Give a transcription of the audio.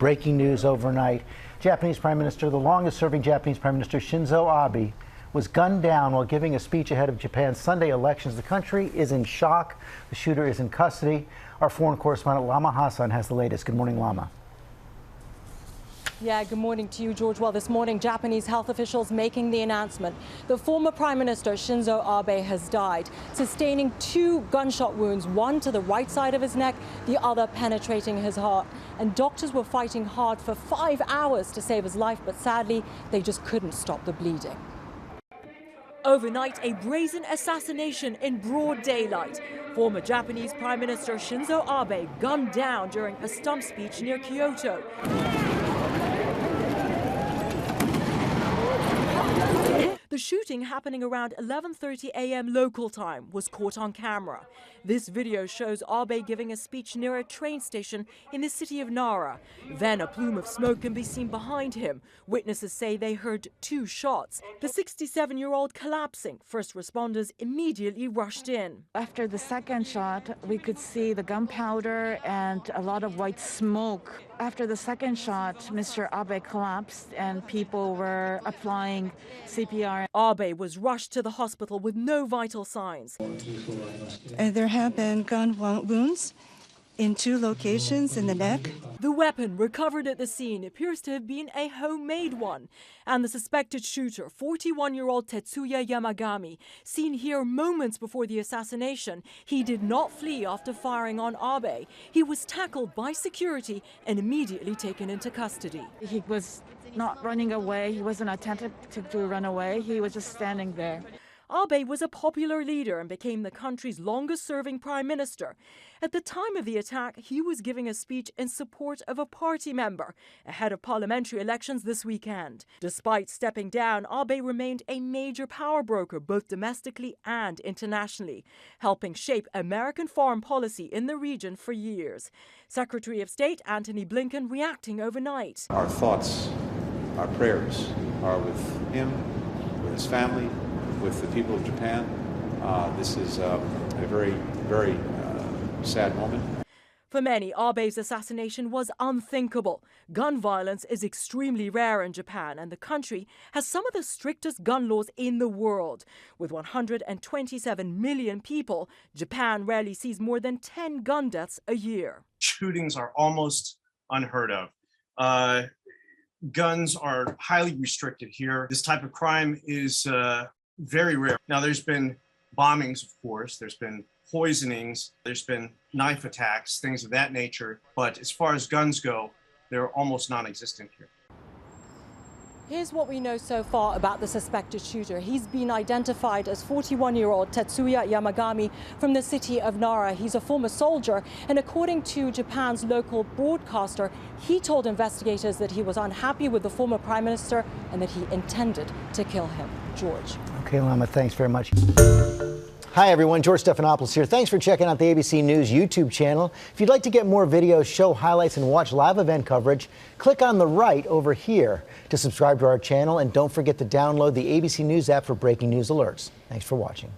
Breaking news overnight. Japanese Prime Minister, the longest-serving Japanese Prime Minister Shinzo Abe, was gunned down while giving a speech ahead of Japan's Sunday elections. The country is in shock. The shooter is in custody. Our foreign correspondent Lama Hassan has the latest. Good morning, Lama. Yeah, good morning to you, George. Well, this morning, Japanese health officials making the announcement. The former Prime Minister Shinzo Abe has died, sustaining 2 gunshot wounds, one to the right side of his neck, the other penetrating his heart. And doctors were fighting hard for 5 hours to save his life, but sadly, they just couldn't stop the bleeding. Overnight, a brazen assassination in broad daylight. Former Japanese Prime Minister Shinzo Abe gunned down during a stump speech near Kyoto. The shooting, happening around 11:30 a.m. local time, was caught on camera. This video shows Abe giving a speech near a train station in the city of Nara. Then a plume of smoke can be seen behind him. Witnesses say they heard 2 shots. The 67-year-old collapsing. First responders immediately rushed in. After the second shot, we could see the gunpowder and a lot of white smoke. After the second shot, Mr. Abe collapsed and people were applying CPR. Abe was rushed to the hospital with no vital signs. There have been gun wounds in 2 locations in the neck. The weapon recovered at the scene appears to have been a homemade one. And the suspected shooter, 41-year-old Tetsuya Yamagami, seen here moments before the assassination, he did not flee after firing on Abe. He was tackled by security and immediately taken into custody. He was not running away. He wasn't attempting to run away. He was just standing there. Abe was a popular leader and became the country's longest-serving prime minister. At the time of the attack, he was giving a speech in support of a party member ahead of parliamentary elections this weekend. Despite stepping down, Abe remained a major power broker both domestically and internationally, helping shape American foreign policy in the region for years. Secretary of State Antony Blinken reacting overnight. Our thoughts, our prayers are with him, with his family, with the people of Japan. This is a very, very sad moment. For many, Abe's assassination was unthinkable. Gun violence is extremely rare in Japan, and the country has some of the strictest gun laws in the world. With 127 million people, Japan rarely sees more than 10 gun deaths a year. Shootings are almost unheard of. Guns are highly restricted here. This type of crime is very rare. Now, there's been bombings, of course, there's been poisonings, there's been knife attacks, things of that nature. But as far as guns go, they're almost non-existent here. Here's what we know so far about the suspected shooter. He's been identified as 41-year-old Tetsuya Yamagami from the city of Nara. He's a former soldier, and according to Japan's local broadcaster, he told investigators that he was unhappy with the former prime minister and that he intended to kill him. George. Okay, Lama, thanks very much. Hi, everyone. George Stephanopoulos here. Thanks for checking out the ABC News YouTube channel. If you'd like to get more videos, show highlights, and watch live event coverage, click on the right over here to subscribe to our channel. And don't forget to download the ABC News app for breaking news alerts. Thanks for watching.